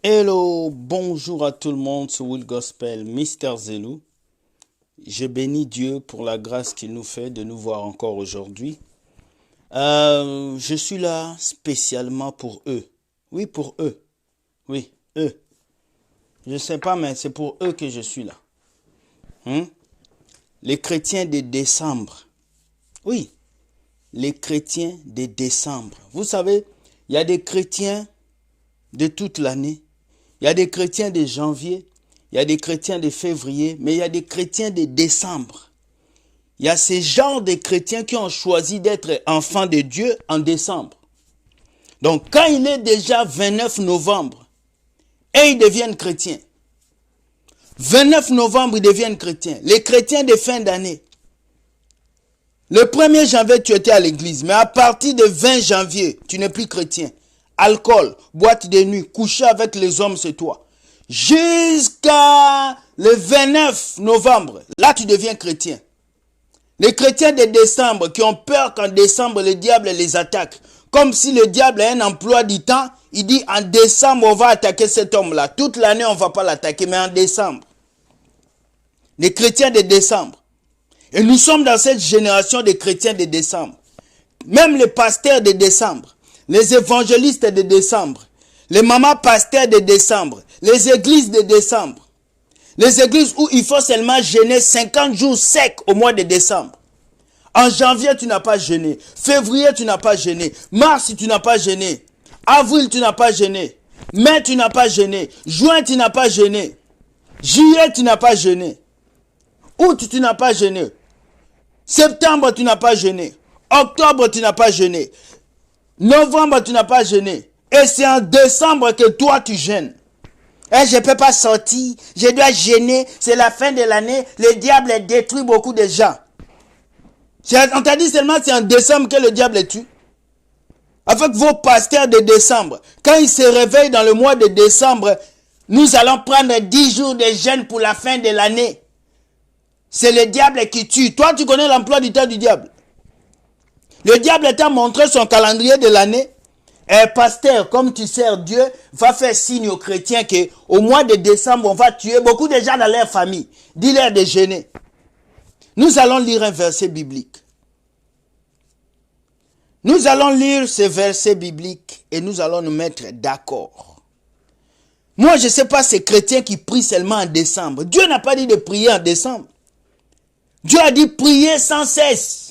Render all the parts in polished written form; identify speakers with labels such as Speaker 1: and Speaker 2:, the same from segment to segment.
Speaker 1: Hello, bonjour à tout le monde sur Will Gospel, Mister Zelou. Je bénis Dieu pour la grâce qu'il nous fait de nous voir encore aujourd'hui. Je suis là spécialement pour eux. Oui, pour eux. Oui, eux. Je ne sais pas, mais c'est pour eux que je suis là. Hein? Les chrétiens de décembre. Oui, les chrétiens de décembre. Vous savez, il y a des chrétiens de toute l'année. Il y a des chrétiens de janvier, il y a des chrétiens de février, mais il y a des chrétiens de décembre. Il y a ces genres de chrétiens qui ont choisi d'être enfants de Dieu en décembre. Donc quand il est déjà 29 novembre, et ils deviennent chrétiens. 29 novembre, ils deviennent chrétiens. Les chrétiens de fin d'année. Le 1er janvier, tu étais à l'église, mais à partir du 20 janvier, tu n'es plus chrétien. Alcool, boîte de nuit, coucher avec les hommes, c'est toi. Jusqu'à le 29 novembre, là tu deviens chrétien. Les chrétiens de décembre qui ont peur qu'en décembre le diable les attaque. Comme si le diable a un emploi du temps, il dit en décembre on va attaquer cet homme-là. Toute l'année on ne va pas l'attaquer, mais en décembre. Les chrétiens de décembre. Et nous sommes dans cette génération de chrétiens de décembre. Même les pasteurs de décembre, les évangélistes de décembre, les mamans pasteurs de décembre, les églises de décembre, les églises où il faut seulement jeûner 50 jours secs au mois de décembre. En janvier, tu n'as pas jeûné. Février, tu n'as pas jeûné. Mars, tu n'as pas jeûné. Avril, tu n'as pas jeûné. Mai, tu n'as pas jeûné. Juin, tu n'as pas jeûné. Juillet, tu n'as pas jeûné. Août, tu n'as pas jeûné. Septembre, tu n'as pas jeûné. Octobre, tu n'as pas jeûné. Novembre, tu n'as pas jeûné. Et c'est en décembre que toi, tu jeûnes. Et je ne peux pas sortir. Je dois jeûner. C'est la fin de l'année. Le diable détruit beaucoup de gens. On t'a dit seulement c'est en décembre que le diable tue. Avec vos pasteurs de décembre. Quand ils se réveillent dans le mois de décembre, nous allons prendre 10 jours de jeûne pour la fin de l'année. C'est le diable qui tue. Toi, tu connais l'emploi du temps du diable. Le diable t'a montré son calendrier de l'année. Et pasteur, comme tu sers Dieu, va faire signe aux chrétiens qu'au mois de décembre, on va tuer beaucoup de gens dans leur famille. Dis-leur de jeûner. Nous allons lire un verset biblique. Nous allons lire ce verset biblique et nous allons nous mettre d'accord. Moi, je ne sais pas ces chrétiens qui prient seulement en décembre. Dieu n'a pas dit de prier en décembre. Dieu a dit prier sans cesse.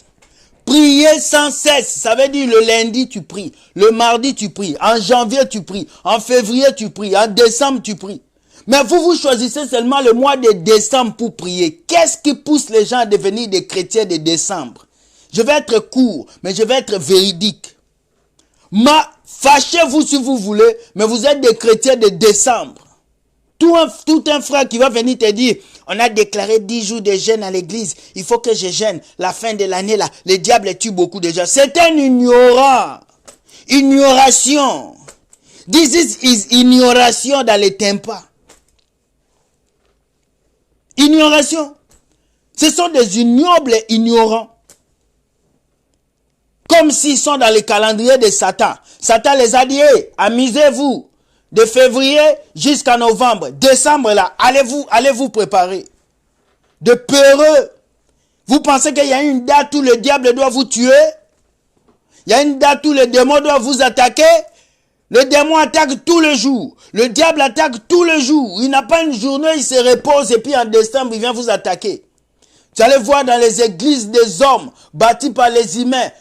Speaker 1: Prier sans cesse. Ça veut dire le lundi tu pries. Le mardi tu pries. En janvier tu pries. En février tu pries. En décembre tu pries. Mais vous choisissez seulement le mois de décembre pour prier. Qu'est-ce qui pousse les gens à devenir des chrétiens de décembre? Je vais être court, mais je vais être véridique. Fâchez-vous si vous voulez, mais vous êtes des chrétiens de décembre. Tout un frère qui va venir te dire, on a déclaré 10 jours de jeûne à l'église, il faut que je jeûne. La fin de l'année, là, le diable tue beaucoup de gens. C'est un ignorant. Ignoration. This is ignoration dans les tympans. Ignoration. Ce sont des ignobles ignorants. Comme s'ils sont dans le calendrier de Satan. Satan les a dit, hey, amusez-vous. De février jusqu'à novembre. Décembre là, allez vous préparer. De peureux. Vous pensez qu'il y a une date où le diable doit vous tuer? Il y a une date où le démon doit vous attaquer? Le démon attaque tous les jours. Le diable attaque tous les jours. Il n'a pas une journée, il se repose et puis en décembre, il vient vous attaquer. Tu allez voir dans les églises des hommes bâtis par les humains,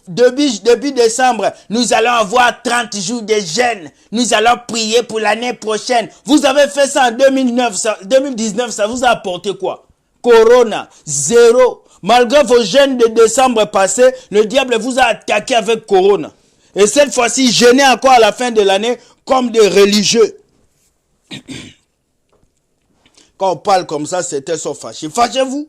Speaker 1: début décembre, nous allons avoir 30 jours de jeûne. Nous allons prier pour l'année prochaine. Vous avez fait ça en 2019, ça vous a apporté quoi? Corona, zéro. Malgré vos jeûnes de décembre passés, le diable vous a attaqué avec corona. Et cette fois-ci, jeûnez encore à la fin de l'année comme des religieux. Quand on parle comme ça, c'était so fâché. Fâchez-vous.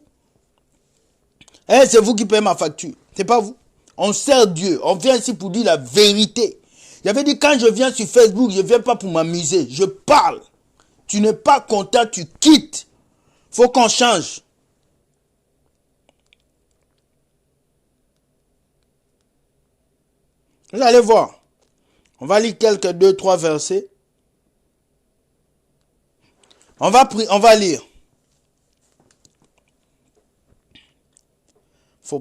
Speaker 1: Eh, c'est vous qui payez ma facture. C'est pas vous. On sert Dieu. On vient ici pour dire la vérité. J'avais dit, quand je viens sur Facebook, je ne viens pas pour m'amuser. Je parle. Tu n'es pas content, tu quittes. Faut qu'on change. Vous allez voir. On va lire quelques 2-3 versets. On va lire. Faut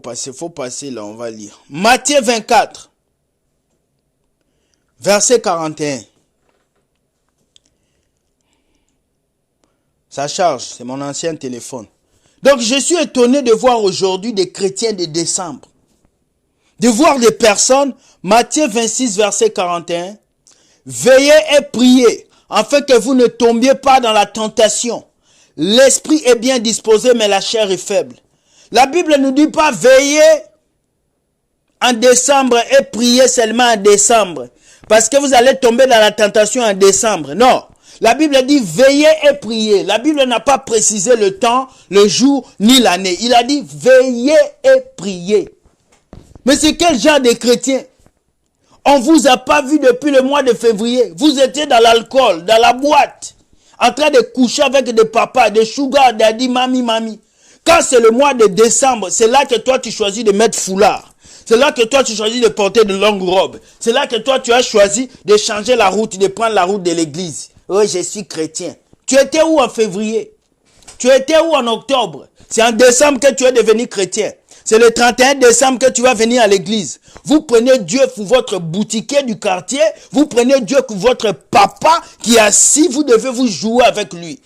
Speaker 1: passer là, on va lire. Matthieu 24, verset 41. Ça charge, c'est mon ancien téléphone. Donc je suis étonné de voir aujourd'hui des chrétiens de décembre. De voir des personnes, Matthieu 26, verset 41. Veillez et priez, afin que vous ne tombiez pas dans la tentation. L'esprit est bien disposé, mais la chair est faible. La Bible ne nous dit pas veillez en décembre et priez seulement en décembre. Parce que vous allez tomber dans la tentation en décembre. Non. La Bible dit veillez et priez. La Bible n'a pas précisé le temps, le jour, ni l'année. Il a dit veillez et priez. Mais c'est quel genre de chrétien? On vous a pas vu depuis le mois de février. Vous étiez dans l'alcool, dans la boîte, en train de coucher avec des papas, des sugar, daddy, mami. Quand c'est le mois de décembre, c'est là que toi tu choisis de mettre foulard. C'est là que toi tu choisis de porter de longues robes. C'est là que toi tu as choisi de changer la route, de prendre la route de l'église. Oh, je suis chrétien. Tu étais où en février? Tu étais où en octobre? C'est en décembre que tu es devenu chrétien. C'est le 31 décembre que tu vas venir à l'église. Vous prenez Dieu pour votre boutiquier du quartier. Vous prenez Dieu pour votre papa qui est assis. Vous devez vous jouer avec lui.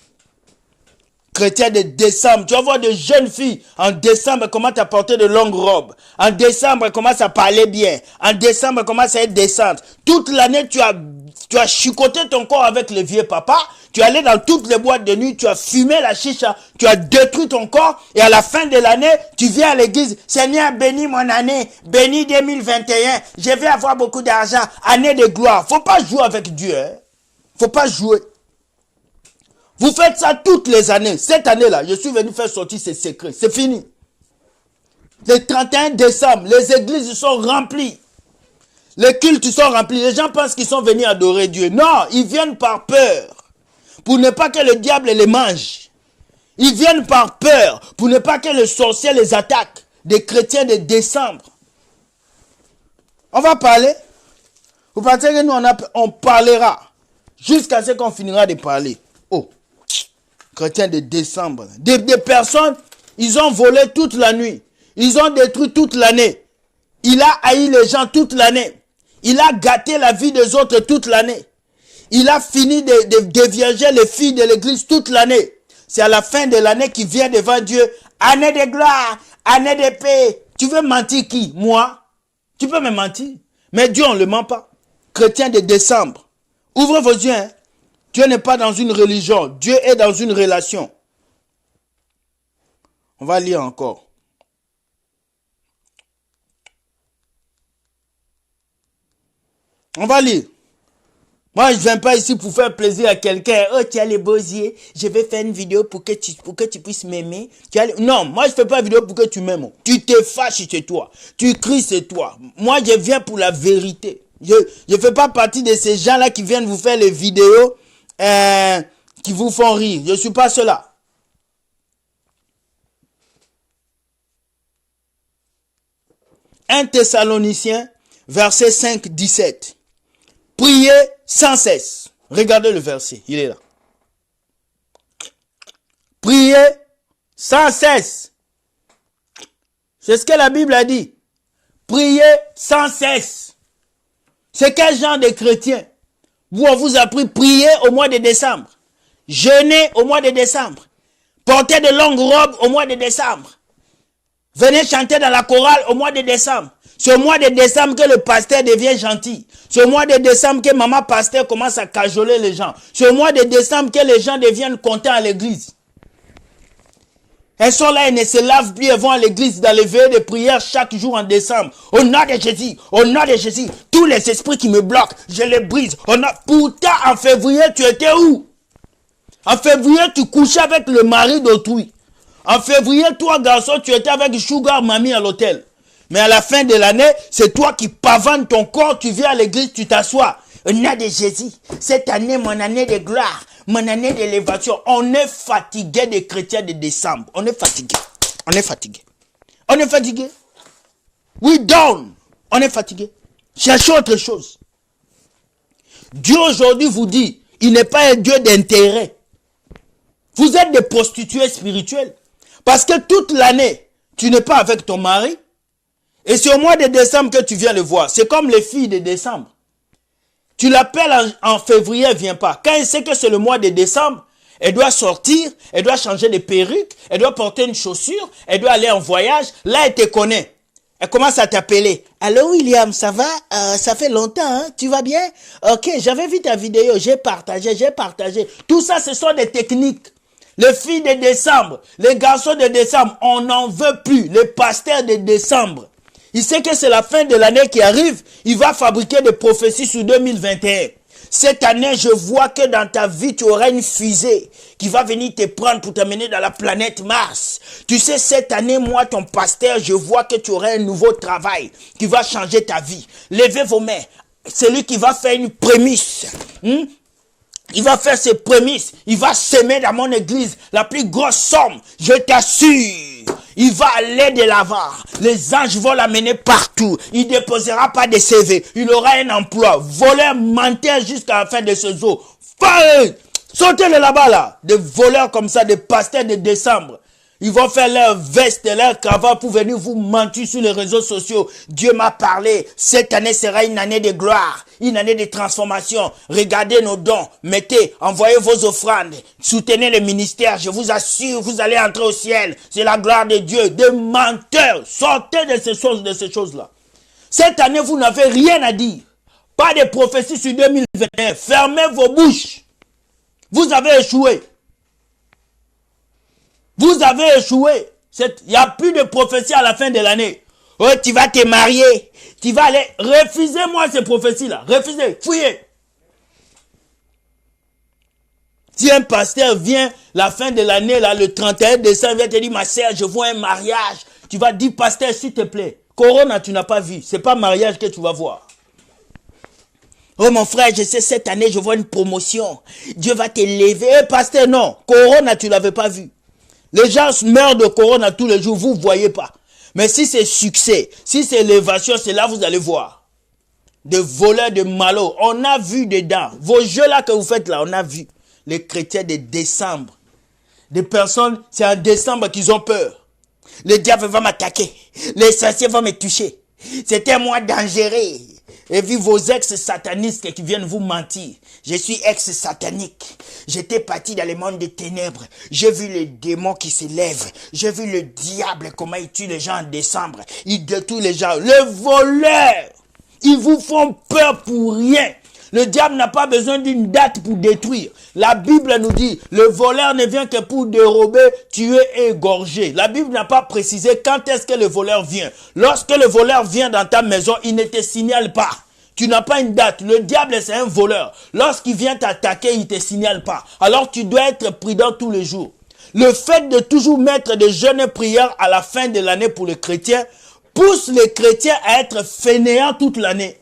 Speaker 1: Chrétien de décembre. Tu vas voir de jeunes filles en décembre commencent à porter de longues robes. En décembre, elles commencent à parler bien. En décembre, elles commencent à être décentes. Toute l'année, tu as chicoté ton corps avec le vieux papa. Tu es allé dans toutes les boîtes de nuit. Tu as fumé la chicha. Tu as détruit ton corps. Et à la fin de l'année, tu viens à l'église. Seigneur, bénis mon année. Bénis 2021. Je vais avoir beaucoup d'argent. Année de gloire. Faut pas jouer avec Dieu. Hein? Faut pas jouer. Vous faites ça toutes les années. Cette année-là, je suis venu faire sortir ces secrets. C'est fini. Le 31 décembre, les églises sont remplies. Les cultes sont remplis. Les gens pensent qu'ils sont venus adorer Dieu. Non, ils viennent par peur. Pour ne pas que le diable les mange. Ils viennent par peur. Pour ne pas que le sorcier les attaque. Des chrétiens de décembre. On va parler. Vous pensez que nous, on parlera. Jusqu'à ce qu'on finira de parler. Oh. Chrétiens de décembre. Des personnes, ils ont volé toute la nuit. Ils ont détruit toute l'année. Il a haï les gens toute l'année. Il a gâté la vie des autres toute l'année. Il a fini de dévierger les filles de l'église toute l'année. C'est à la fin de l'année qu'il vient devant Dieu. Année de gloire, année de paix. Tu veux mentir qui? Moi? Tu peux me mentir? Mais Dieu, on ne le ment pas. Chrétien de décembre. Ouvrez vos yeux. Hein? Dieu n'est pas dans une religion. Dieu est dans une relation. On va lire encore. On va lire. Moi, je ne viens pas ici pour faire plaisir à quelqu'un. Oh, tu as les beaux yeux. Je vais faire une vidéo pour que tu puisses m'aimer. Non, moi, je ne fais pas une vidéo pour que tu m'aimes. Tu te fâches, c'est toi. Tu cries, c'est toi. Moi, je viens pour la vérité. Je ne fais pas partie de ces gens-là qui viennent vous faire les vidéos qui vous font rire. Je ne suis pas cela. Un Thessaloniciens, verset 5, 17. Priez sans cesse. Regardez le verset, il est là. Priez sans cesse. C'est ce que la Bible a dit. Priez sans cesse. C'est quel genre de chrétien? Vous, on vous a appris prier au mois de décembre. Jeûner au mois de décembre. Porter de longues robes au mois de décembre. Venez chanter dans la chorale au mois de décembre. C'est au mois de décembre que le pasteur devient gentil. C'est au mois de décembre que maman pasteur commence à cajoler les gens. C'est au mois de décembre que les gens deviennent contents à l'église. Elles sont là, elles ne se lavent plus, elles vont à l'église dans les veillées de prière chaque jour en décembre. Au nom de Jésus, au nom de Jésus, tous les esprits qui me bloquent, je les brise. Pourtant, en février, tu étais où? En février, tu couchais avec le mari d'autrui. En février, toi, garçon, tu étais avec Sugar Mamie à l'hôtel. Mais à la fin de l'année, c'est toi qui pavanes ton corps, tu viens à l'église, tu t'assois. Au nom de Jésus, cette année, mon année de gloire, mon année d'élévation. On est fatigué des chrétiens de décembre. On est fatigué. On est fatigué. On est fatigué. We down. On est fatigué. Cherchez autre chose. Dieu aujourd'hui vous dit, il n'est pas un Dieu d'intérêt. Vous êtes des prostituées spirituelles. Parce que toute l'année, tu n'es pas avec ton mari. Et c'est au mois de décembre que tu viens le voir. C'est comme les filles de décembre. Tu l'appelles en février, elle ne vient pas. Quand elle sait que c'est le mois de décembre, elle doit sortir, elle doit changer de perruque, elle doit porter une chaussure, elle doit aller en voyage. Là, elle te connaît. Elle commence à t'appeler. Allô William, ça va? Ça fait longtemps, hein? Tu vas bien? Ok, j'avais vu ta vidéo, j'ai partagé. Tout ça, ce sont des techniques. Les filles de décembre, les garçons de décembre, on n'en veut plus. Les pasteurs de décembre. Il sait que c'est la fin de l'année qui arrive. Il va fabriquer des prophéties sur 2021. Cette année, je vois que dans ta vie, tu auras une fusée qui va venir te prendre pour t'amener dans la planète Mars. Tu sais, cette année, moi, ton pasteur, je vois que tu auras un nouveau travail qui va changer ta vie. Levez vos mains. C'est lui qui va faire une prémisse. Il va faire ses prémices. Il va s'aimer dans mon église la plus grosse somme. Je t'assure. Il va aller de l'avant. Les anges vont l'amener partout. Il ne déposera pas de CV. Il aura un emploi. Voleur, menteur jusqu'à la fin de ce jour. Sautez de là-bas là. Des voleurs comme ça, des pasteurs de décembre. Ils vont faire leur veste et leur cravate pour venir vous mentir sur les réseaux sociaux. Dieu m'a parlé. Cette année sera une année de gloire. Une année de transformation. Regardez nos dons. Mettez, envoyez vos offrandes. Soutenez le ministère. Je vous assure, vous allez entrer au ciel. C'est la gloire de Dieu. Des menteurs. Sortez de ces choses-là. Cette année, vous n'avez rien à dire. Pas de prophétie sur 2021. Fermez vos bouches. Vous avez échoué. Vous avez échoué. Il n'y a plus de prophétie à la fin de l'année. Oh, tu vas te marier. Tu vas aller. Refusez-moi ces prophéties-là. Refusez. Fouillez. Si un pasteur vient la fin de l'année, là, le 31 décembre, il va te dire, ma sœur, je vois un mariage. Tu vas dire, pasteur, s'il te plaît. Corona, tu n'as pas vu. Ce n'est pas mariage que tu vas voir. Oh mon frère, je sais, cette année, je vois une promotion. Dieu va te lever. Pasteur, non. Corona, tu ne l'avais pas vu. Les gens meurent de corona tous les jours, vous ne voyez pas. Mais si c'est succès, si c'est élévation, c'est là que vous allez voir. Des voleurs, de malheurs. On a vu dedans. Vos jeux là que vous faites là, on a vu. Les chrétiens de décembre. Des personnes, c'est en décembre qu'ils ont peur. Le diable va m'attaquer. Les sorciers vont me toucher. C'était un mois dangereux. Et vu vos ex-satanistes qui viennent vous mentir. Je suis ex-satanique. J'étais parti dans le monde des ténèbres. J'ai vu les démons qui s'élèvent. J'ai vu le diable, comment il tue les gens en décembre. Il détruit les gens. Les voleurs, ils vous font peur pour rien. Le diable n'a pas besoin d'une date pour détruire. La Bible nous dit, le voleur ne vient que pour dérober, tuer et égorger. La Bible n'a pas précisé quand est-ce que le voleur vient. Lorsque le voleur vient dans ta maison, il ne te signale pas. Tu n'as pas une date. Le diable, c'est un voleur. Lorsqu'il vient t'attaquer, il ne te signale pas. Alors tu dois être prudent tous les jours. Le fait de toujours mettre des jeûnes et prières à la fin de l'année pour les chrétiens pousse les chrétiens à être fainéants toute l'année.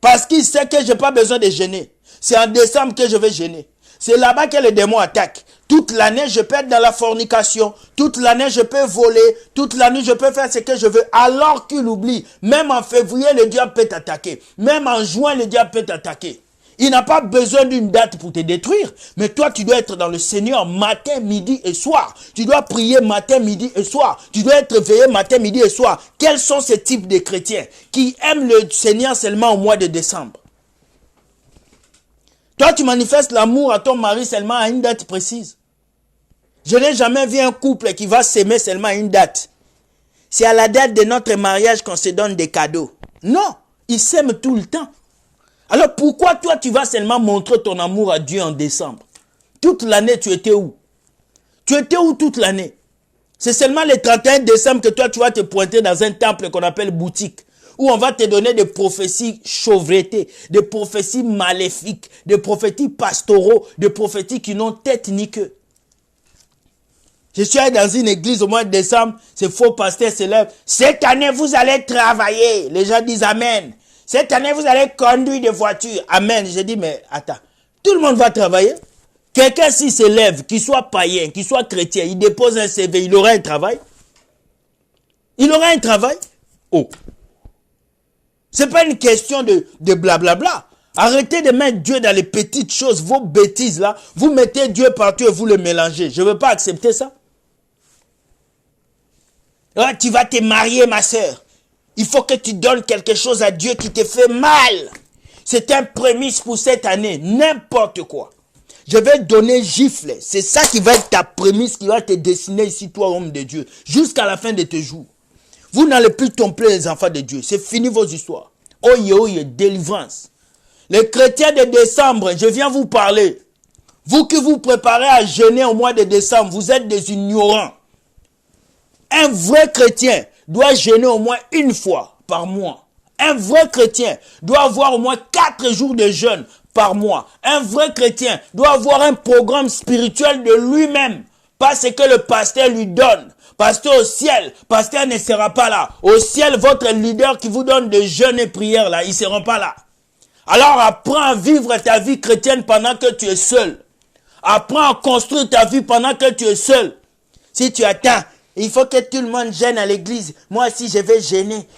Speaker 1: Parce qu'il sait que je n'ai pas besoin de jeûner. C'est en décembre que je vais jeûner. C'est là-bas que les démons attaquent. Toute l'année, je peux être dans la fornication. Toute l'année, je peux voler. Toute l'année, je peux faire ce que je veux. Alors qu'il oublie. Même en février, le diable peut t'attaquer. Même en juin, le diable peut t'attaquer. Il n'a pas besoin d'une date pour te détruire. Mais toi, tu dois être dans le Seigneur matin, midi et soir. Tu dois prier matin, midi et soir. Tu dois être veillé matin, midi et soir. Quels sont ces types de chrétiens qui aiment le Seigneur seulement au mois de décembre? Toi, tu manifestes l'amour à ton mari seulement à une date précise. Je n'ai jamais vu un couple qui va s'aimer seulement à une date. C'est à la date de notre mariage qu'on se donne des cadeaux. Non, ils s'aiment tout le temps. Alors pourquoi toi tu vas seulement montrer ton amour à Dieu en décembre? Toute l'année tu étais où? Tu étais où toute l'année? C'est seulement le 31 décembre que toi tu vas te pointer dans un temple qu'on appelle boutique. Où on va te donner des prophéties chauvrettées, des prophéties maléfiques, des prophéties pastoraux, des prophéties qui n'ont tête ni queue. Je suis allé dans une église au mois de décembre, ces faux pasteurs se lèvent. Cette année vous allez travailler. Les gens disent Amen. Cette année, vous allez conduire des voitures. Amen. Je dis, mais attends, tout le monde va travailler. Quelqu'un s'il se lève, qu'il soit païen, qu'il soit chrétien, il dépose un CV, il aura un travail. Il aura un travail. Oh. Ce n'est pas une question de blablabla. Arrêtez de mettre Dieu dans les petites choses, vos bêtises là. Vous mettez Dieu partout et vous le mélangez. Je ne veux pas accepter ça. Ouais, tu vas te marier, ma soeur. Il faut que tu donnes quelque chose à Dieu qui te fait mal. C'est un prémisse pour cette année. N'importe quoi. Je vais donner gifle. C'est ça qui va être ta prémisse qui va te dessiner ici, toi, homme de Dieu. Jusqu'à la fin de tes jours. Vous n'allez plus tromper les enfants de Dieu. C'est fini vos histoires. Oye, oye, délivrance. Les chrétiens de décembre, je viens vous parler. Vous qui vous préparez à jeûner au mois de décembre, vous êtes des ignorants. Un vrai chrétien doit jeûner au moins une fois par mois. Un vrai chrétien doit avoir au moins 4 jours de jeûne par mois. Un vrai chrétien doit avoir un programme spirituel de lui-même. Pas ce que le pasteur lui donne. Parce qu'au ciel, pasteur ne sera pas là. Au ciel, votre leader qui vous donne de jeûne et prière là, ils ne seront pas là. Alors apprends à vivre ta vie chrétienne pendant que tu es seul. Apprends à construire ta vie pendant que tu es seul. Si tu attends, il faut que tout le monde gêne à l'église. Moi aussi, je vais gêner.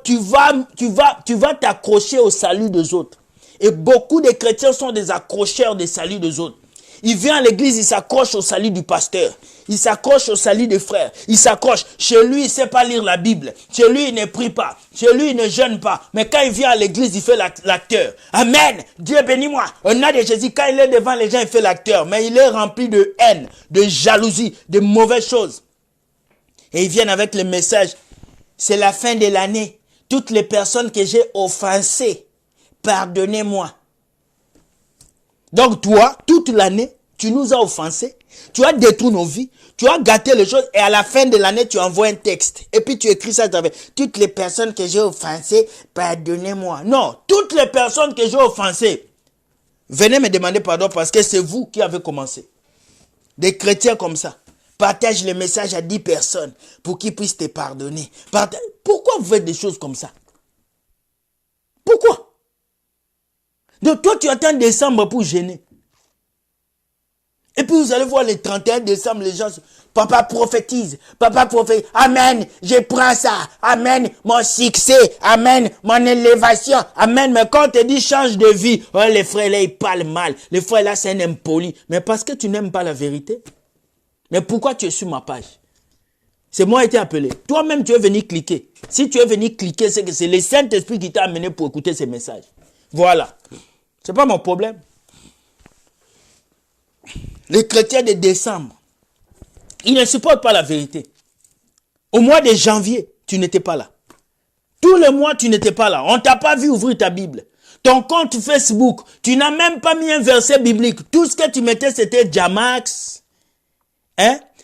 Speaker 1: Tu vas t'accrocher au salut des autres. Et beaucoup de chrétiens sont des accrocheurs des saluts des autres. Il vient à l'église, il s'accroche au salut du pasteur. Il s'accroche au salut des frères. Il s'accroche. Chez lui, il ne sait pas lire la Bible. Chez lui, il ne prie pas. Chez lui, il ne jeûne pas. Mais quand il vient à l'église, il fait l'acteur. Amen. Dieu bénis-moi. Au nom de Jésus, quand il est devant les gens, il fait l'acteur. Mais il est rempli de haine, de jalousie, de mauvaises choses. Et ils viennent avec le message. C'est la fin de l'année. Toutes les personnes que j'ai offensées, pardonnez-moi. Donc toi, toute l'année, tu nous as offensés, tu as détruit nos vies, tu as gâté les choses et à la fin de l'année, tu envoies un texte. Et puis tu écris ça à travers. Toutes les personnes que j'ai offensées, pardonnez-moi. Non, toutes les personnes que j'ai offensées, venez me demander pardon parce que c'est vous qui avez commencé. Des chrétiens comme ça. Partage le message à 10 personnes pour qu'ils puissent te pardonner. Pourquoi vous faites des choses comme ça? Pourquoi? Donc toi, tu attends décembre pour gêner. Et puis vous allez voir le 31 décembre, les gens, papa prophétise, amen, je prends ça, amen, mon succès, amen, mon élévation, amen. Mais quand on te dit change de vie, oh, les frères là, ils parlent mal, les frères là, c'est un impoli. Mais parce que tu n'aimes pas la vérité. Mais pourquoi tu es sur ma page? C'est moi qui t'ai appelé. Toi-même, tu es venu cliquer. Si tu es venu cliquer, c'est que c'est le Saint-Esprit qui t'a amené pour écouter ces messages. Voilà. C'est pas mon problème. Les chrétiens de décembre, ils ne supportent pas la vérité. Au mois de janvier, tu n'étais pas là. Tous les mois, tu n'étais pas là. On t'a pas vu ouvrir ta Bible. Ton compte Facebook, tu n'as même pas mis un verset biblique. Tout ce que tu mettais, c'était Jamax,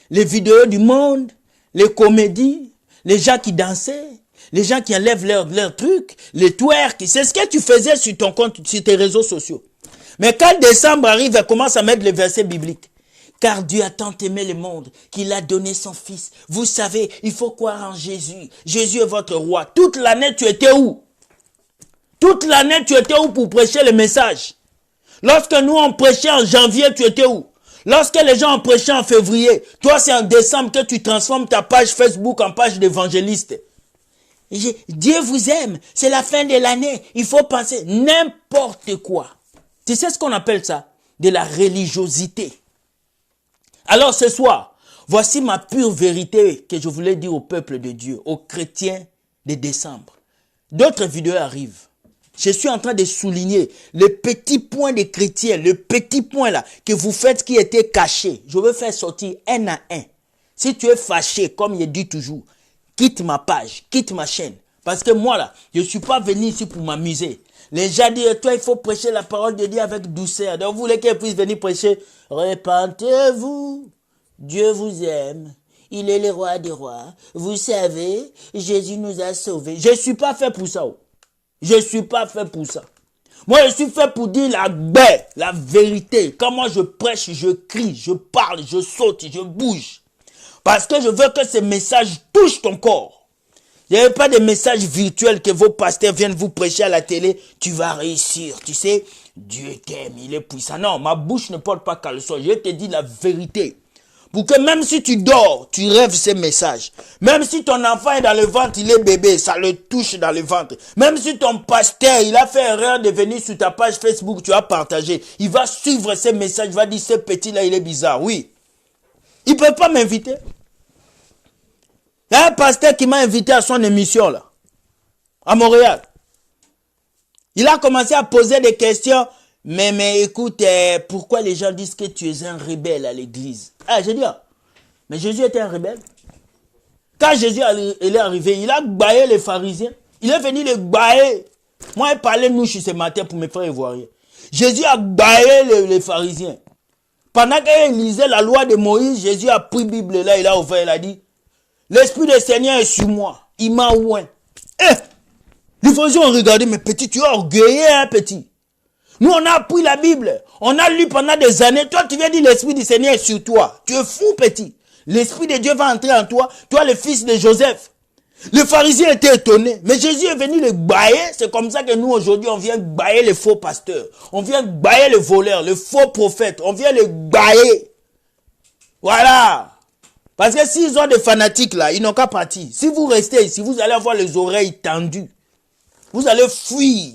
Speaker 1: les vidéos du monde, les comédies, les gens qui dansaient, les gens qui enlèvent leurs trucs, les twerks. C'est ce que tu faisais sur ton compte, sur tes réseaux sociaux. Mais quand décembre arrive, elle commence à mettre les versets bibliques. Car Dieu a tant aimé le monde qu'il a donné son fils. Vous savez, il faut croire en Jésus. Jésus est votre roi. Toute l'année, tu étais où? Toute l'année, tu étais où pour prêcher le message? Lorsque nous, on prêchait en janvier, tu étais où? Lorsque les gens ont prêché en février, toi, c'est en décembre que tu transformes ta page Facebook en page d'évangéliste. Dieu vous aime. C'est la fin de l'année. Il faut penser n'importe quoi. Tu sais ce qu'on appelle ça? De la religiosité. Alors ce soir, voici ma pure vérité que je voulais dire au peuple de Dieu, aux chrétiens de décembre. D'autres vidéos arrivent. Je suis en train de souligner le petit point des chrétiens, le petit point là que vous faites qui était caché. Je veux faire sortir un à un. Si tu es fâché, comme je dis toujours, quitte ma page, quitte ma chaîne. Parce que moi là, je ne suis pas venu ici pour m'amuser. Les gens disent, toi, il faut prêcher la parole de Dieu avec douceur. Donc, vous voulez qu'elle puisse venir prêcher, repentez-vous, Dieu vous aime, il est le roi des rois. Vous savez, Jésus nous a sauvés. Je ne suis pas fait pour ça. Je ne suis pas fait pour ça. Moi, je suis fait pour dire la vérité. Quand moi, je prêche, je crie, je parle, je saute, je bouge. Parce que je veux que ce message touche ton corps. Il n'y avait pas de message virtuel que vos pasteurs viennent vous prêcher à la télé. Tu vas réussir, tu sais. Dieu t'aime, il est puissant. Non, ma bouche ne porte pas caleçon. Je te dis la vérité. Pour que même si tu dors, tu rêves ces messages. Même si ton enfant est dans le ventre, il est bébé, ça le touche dans le ventre. Même si ton pasteur, il a fait erreur de venir sur ta page Facebook, tu as partagé. Il va suivre ces messages, il va dire, ce petit-là, il est bizarre. Oui. Il ne peut pas m'inviter. Il y a un pasteur qui m'a invité à son émission, là, à Montréal. Il a commencé à poser des questions. Mais écoute, pourquoi les gens disent que tu es un rebelle à l'église? Ah, j'ai dit, mais Jésus était un rebelle. Quand Jésus il est arrivé, il a baillé les pharisiens. Il est venu les bailler. Moi, il parlait mouche ce matin pour mes frères ivoiriens. Jésus a baillé les pharisiens. Pendant qu'il lisait la loi de Moïse, Jésus a pris la Bible là, il a ouvert, il a dit, l'Esprit du Seigneur est sur moi. Il m'a oint. Les pharisiens ont regardé, mais petit, tu es orgueilleux, hein, petit. Nous, on a appris la Bible. On a lu pendant des années. Toi, tu viens dire l'Esprit du Seigneur est sur toi. Tu es fou, petit. L'Esprit de Dieu va entrer en toi. Toi, le fils de Joseph. Les pharisiens étaient étonnés. Mais Jésus est venu les bailler. C'est comme ça que nous, aujourd'hui, on vient bailler les faux pasteurs. On vient bailler les voleurs, les faux prophètes. On vient les bailler. Voilà. Parce que s'ils ont des fanatiques là, ils n'ont qu'à partir. Si vous restez ici, vous allez avoir les oreilles tendues. Vous allez fuir.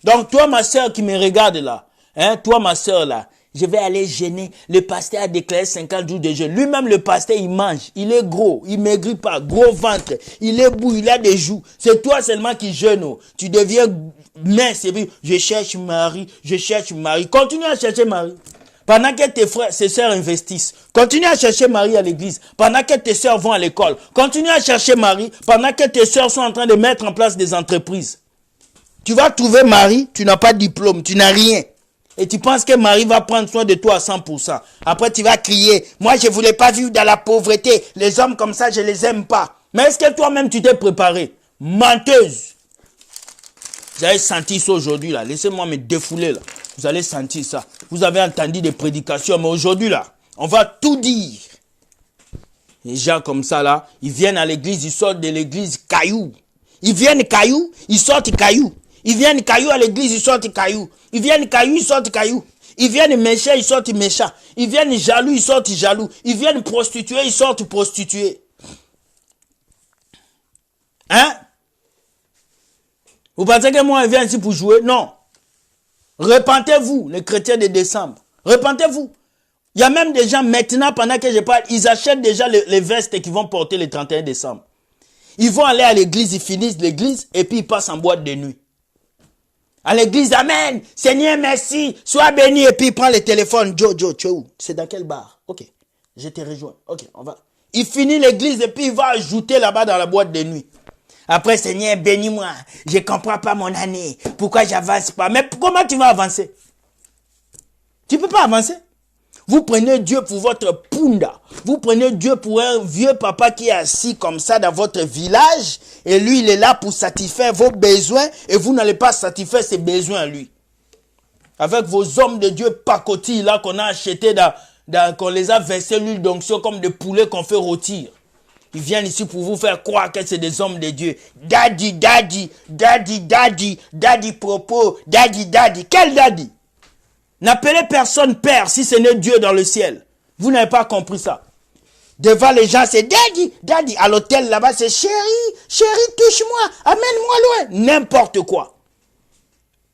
Speaker 1: Donc, toi, ma soeur qui me regarde là, toi, ma soeur là, je vais aller jeûner. Le pasteur a déclaré 50 jours de jeûne. Lui-même, le pasteur, il mange. Il est gros. Il maigrit pas. Gros ventre. Il est beau. Il a des joues. C'est toi seulement qui jeûne. Oh. Tu deviens mince. Et puis, je cherche Marie. Je cherche Marie. Continue à chercher Marie. Pendant que tes frères, tes sœurs investissent. Continue à chercher Marie à l'église. Pendant que tes sœurs vont à l'école. Continue à chercher Marie. Pendant que tes sœurs sont en train de mettre en place des entreprises. Tu vas trouver Marie, tu n'as pas de diplôme, tu n'as rien. Et tu penses que Marie va prendre soin de toi à 100%. Après, tu vas crier, moi, je ne voulais pas vivre dans la pauvreté. Les hommes comme ça, je ne les aime pas. Mais est-ce que toi-même, tu t'es préparé? Menteuse. Vous allez sentir ça aujourd'hui, là. Laissez-moi me défouler, là. Vous allez sentir ça. Vous avez entendu des prédications, mais aujourd'hui, là, on va tout dire. Les gens comme ça, là, ils viennent à l'église, ils sortent de l'église cailloux. Ils viennent cailloux, ils sortent cailloux. Ils viennent cailloux à l'église, ils sortent cailloux. Ils viennent cailloux, ils sortent cailloux. Ils viennent méchants, ils sortent méchants. Ils viennent jaloux, ils sortent jaloux. Ils viennent prostitués, ils sortent prostitués. Hein? Vous pensez que moi, je viens ici pour jouer? Non. Repentez-vous, les chrétiens de décembre. Repentez-vous. Il y a même des gens maintenant, pendant que je parle, ils achètent déjà les vestes qu'ils vont porter le 31 décembre. Ils vont aller à l'église, ils finissent l'église et puis ils passent en boîte de nuit. À l'église, amen, Seigneur, merci, sois béni. Et puis il prend le téléphone, Joe, tu es où? C'est dans quel bar? Ok, je te rejoins. Ok, on va. Il finit l'église et puis il va ajouter là-bas dans la boîte de nuit. Après, Seigneur, bénis-moi. Je ne comprends pas mon année. Pourquoi j'avance pas? Mais comment tu vas avancer? Tu ne peux pas avancer. Vous prenez Dieu pour votre punda. Vous prenez Dieu pour un vieux papa qui est assis comme ça dans votre village. Et lui, il est là pour satisfaire vos besoins. Et vous n'allez pas satisfaire ses besoins, lui. Avec vos hommes de Dieu pacotis, là, qu'on a achetés, qu'on les a versés l'huile d'onction comme des poulets qu'on fait rôtir. Ils viennent ici pour vous faire croire que c'est des hommes de Dieu. Daddy, daddy, daddy, daddy, daddy propos, daddy, daddy. Quel daddy? N'appelez personne père si ce n'est Dieu dans le ciel. Vous n'avez pas compris ça. Devant les gens, c'est daddy, daddy. À l'hôtel là-bas, c'est chérie, chérie, touche-moi, amène-moi loin. N'importe quoi.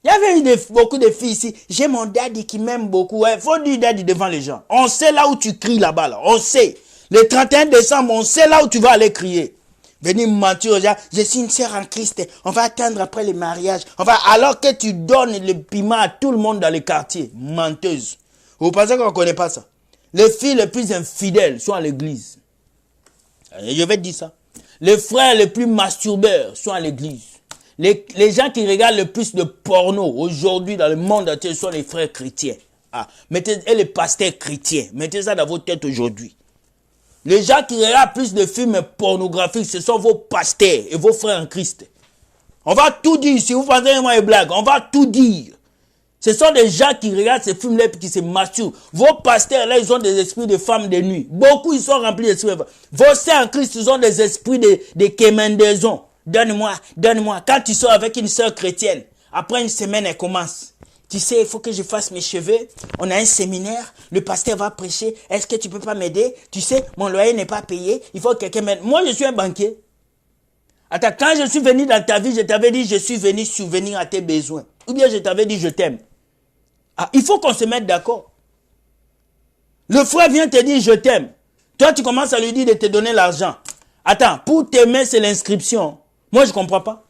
Speaker 1: Il y avait beaucoup de filles ici. J'ai mon daddy qui m'aime beaucoup. Il faut dire daddy devant les gens. On sait là où tu cries là-bas. Là. On sait. Le 31 décembre, on sait là où tu vas aller crier. Venir mentir aux gens. Je suis une sœur en Christ. On va attendre après le mariage. Alors que tu donnes le piment à tout le monde dans les quartiers. Menteuse. Vous pensez qu'on ne connaît pas ça? Les filles les plus infidèles sont à l'église. Je vais te dire ça. Les frères les plus masturbeurs sont à l'église. Les gens qui regardent le plus de porno aujourd'hui dans le monde entier sont les frères chrétiens. Et les pasteurs chrétiens. Mettez ça dans votre tête aujourd'hui. Les gens qui regardent plus de films pornographiques, ce sont vos pasteurs et vos frères en Christ. On va tout dire. Si vous pensez que moi une blague, on va tout dire. Ce sont des gens qui regardent ces films-là et qui se masturbent. Vos pasteurs, là, ils ont des esprits de femmes de nuit. Beaucoup, ils sont remplis d'esprits de femmes. Vos sœurs en Christ, ils ont des esprits de quémandaison. Donne-moi, donne-moi. Quand tu sors avec une sœur chrétienne, après une semaine, elle commence. Tu sais, il faut que je fasse mes cheveux. On a un séminaire. Le pasteur va prêcher. Est-ce que tu peux pas m'aider? Tu sais, mon loyer n'est pas payé. Il faut que quelqu'un m'aide. Moi, je suis un banquier. Attends, quand je suis venu dans ta vie, je t'avais dit, je suis venu subvenir à tes besoins. Ou bien je t'avais dit, je t'aime. Ah, il faut qu'on se mette d'accord. Le frère vient te dire, je t'aime. Toi, tu commences à lui dire de te donner l'argent. Attends, pour t'aimer, c'est l'inscription. Moi, je ne comprends pas.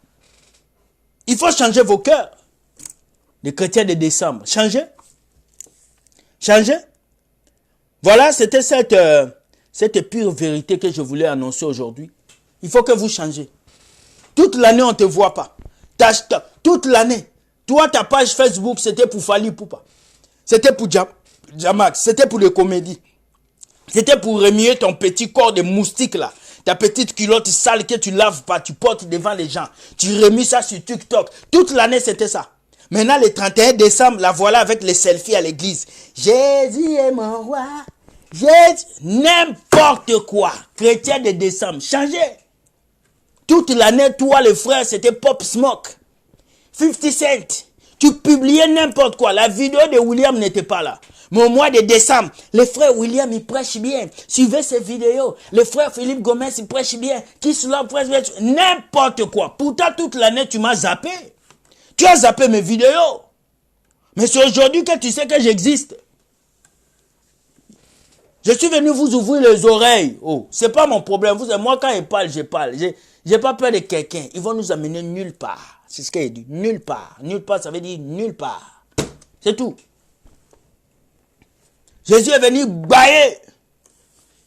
Speaker 1: Il faut changer vos cœurs. Les chrétiens de décembre. Changer. Changer. Voilà, c'était cette pure vérité que je voulais annoncer aujourd'hui. Il faut que vous changez. Toute l'année, on ne te voit pas. Toute l'année. Toi, ta page Facebook, c'était pour Fali Poupa. C'était pour Jamax. C'était pour les comédies. C'était pour remuer ton petit corps de moustique là. Ta petite culotte sale que tu laves pas, tu portes devant les gens. Tu remues ça sur TikTok. Toute l'année, c'était ça. Maintenant, le 31 décembre, la voilà avec les selfies à l'église. Jésus est mon roi. Jésus, n'importe quoi. Chrétien de décembre, changez. Toute l'année, toi, les frères, c'était Pop Smoke. 50 Cent. Tu publiais n'importe quoi. La vidéo de William n'était pas là. Mais au mois de décembre, le frère William, il prêche bien. Suivez ses vidéos. Le frère Philippe Gomez, il prêche bien. Kiss Love prêche bien. N'importe quoi. Pourtant, toute l'année, tu m'as zappé. Tu as zappé mes vidéos. Mais c'est aujourd'hui que tu sais que j'existe. Je suis venu vous ouvrir les oreilles. Oh, c'est pas mon problème. Moi, quand il parle, je parle. J'ai pas peur de quelqu'un. Ils vont nous amener nulle part. C'est ce qu'il dit. Nulle part. Nulle part, ça veut dire nulle part. C'est tout. Jésus est venu bailler.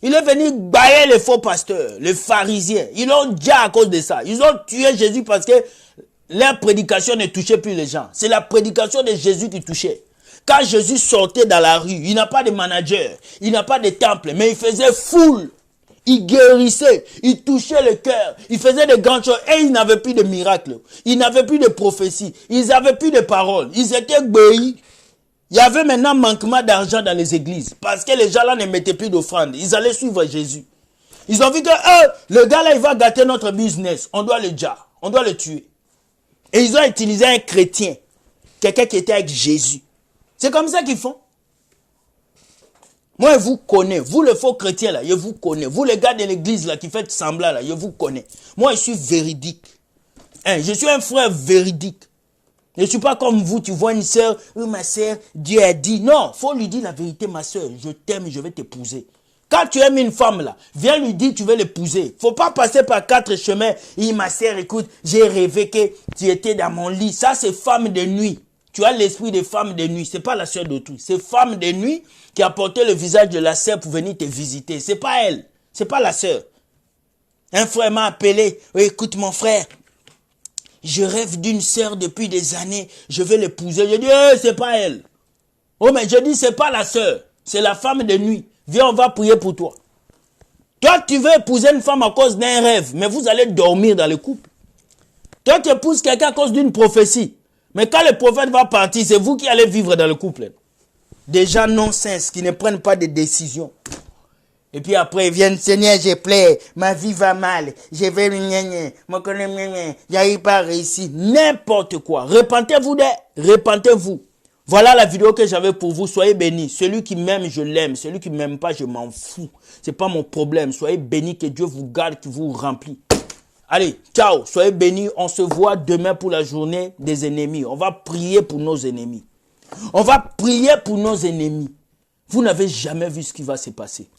Speaker 1: Il est venu bailler les faux pasteurs, les pharisiens. Ils l'ont dit à cause de ça. Ils ont tué Jésus parce que leur prédication ne touchait plus les gens. C'est la prédication de Jésus qui touchait. Quand Jésus sortait dans la rue, il n'a pas de manager, il n'a pas de temple, mais il faisait foule. Il guérissait, il touchait le cœur, il faisait de grandes choses et il n'avait plus de miracles. Il n'avait plus de prophéties, ils n'avaient plus de paroles. Ils étaient béis. Il y avait maintenant manquement d'argent dans les églises parce que les gens là ne mettaient plus d'offrande. Ils allaient suivre Jésus. Ils ont vu que le gars là, il va gâter notre business. On doit le dire, on doit le tuer. Et ils ont utilisé un chrétien, quelqu'un qui était avec Jésus. C'est comme ça qu'ils font. Moi, je vous connais. Vous, les faux chrétiens, là, je vous connais. Vous, les gars de l'église, là, qui faites semblant, là, je vous connais. Moi, je suis véridique. Je suis un frère véridique. Je ne suis pas comme vous, tu vois une sœur, ma sœur, Dieu a dit. Non, faut lui dire la vérité, ma sœur. Je t'aime, je vais t'épouser. Quand tu aimes une femme, là, viens lui dire, tu veux l'épouser. Faut pas passer par 4 chemins. Ma sœur, écoute, j'ai rêvé que tu étais dans mon lit. Ça, c'est femme de nuit. Tu as l'esprit de femme de nuit. C'est pas la sœur d'autrui. C'est femme de nuit qui a porté le visage de la sœur pour venir te visiter. C'est pas elle. C'est pas la sœur. Un frère m'a appelé. Oh, écoute mon frère. Je rêve d'une sœur depuis des années. Je vais l'épouser. Je dis, c'est pas elle. Oh, mais je dis, c'est pas la sœur. C'est la femme de nuit. Viens, on va prier pour toi. Toi, tu veux épouser une femme à cause d'un rêve. Mais vous allez dormir dans le couple. Toi, tu épouses quelqu'un à cause d'une prophétie. Mais quand le prophète va partir, c'est vous qui allez vivre dans le couple. Des gens non-sens qui ne prennent pas de décisions. Et puis après, ils viennent, Seigneur, je plaît, ma vie va mal, je vais, j'arrive pas à réussir. N'importe quoi. Repentez-vous. Voilà la vidéo que j'avais pour vous. Soyez bénis. Celui qui m'aime, je l'aime. Celui qui m'aime pas, je m'en fous. C'est pas mon problème. Soyez bénis, que Dieu vous garde, qu'il vous remplit. Allez, ciao, soyez bénis. On se voit demain pour la journée des ennemis. On va prier pour nos ennemis. On va prier pour nos ennemis. Vous n'avez jamais vu ce qui va se passer.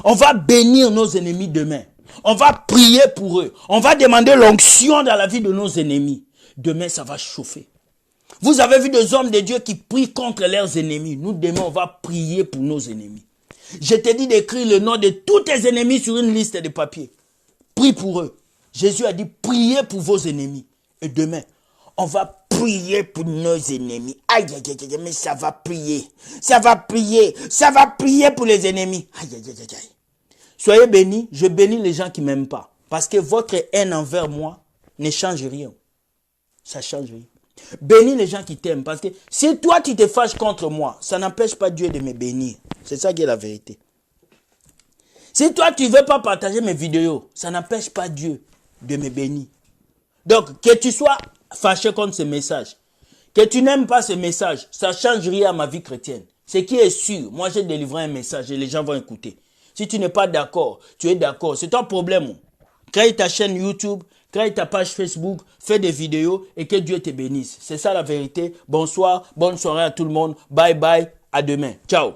Speaker 1: On va bénir nos ennemis demain. On va prier pour eux. On va demander l'onction dans la vie de nos ennemis. Demain, ça va chauffer. Vous avez vu des hommes de Dieu qui prient contre leurs ennemis. Nous, demain, on va prier pour nos ennemis. Je t'ai dit d'écrire le nom de tous tes ennemis sur une liste de papier. Prie pour eux. Jésus a dit, priez pour vos ennemis. Et demain, on va prier pour nos ennemis. Aïe, aïe, aïe, mais ça va prier. Ça va prier. Ça va prier pour les ennemis. Aïe, aïe, aïe, aïe. Soyez bénis. Je bénis les gens qui ne m'aiment pas. Parce que votre haine envers moi ne change rien. Ça change rien. Bénis les gens qui t'aiment. Parce que si toi, tu te fâches contre moi, ça n'empêche pas Dieu de me bénir. C'est ça qui est la vérité. Si toi, tu ne veux pas partager mes vidéos, ça n'empêche pas Dieu de me bénir. Donc, que tu sois fâché contre ce message, Que tu n'aimes pas ce message, ça ne change rien à ma vie chrétienne. Ce qui est sûr, moi j'ai délivré un message et les gens vont écouter. Si tu n'es pas d'accord, tu es d'accord, c'est ton problème. Crée ta chaîne YouTube, crée ta page Facebook, fais des vidéos et que Dieu te bénisse. C'est ça la vérité. Bonsoir, bonne soirée à tout le monde. Bye bye, à demain. Ciao.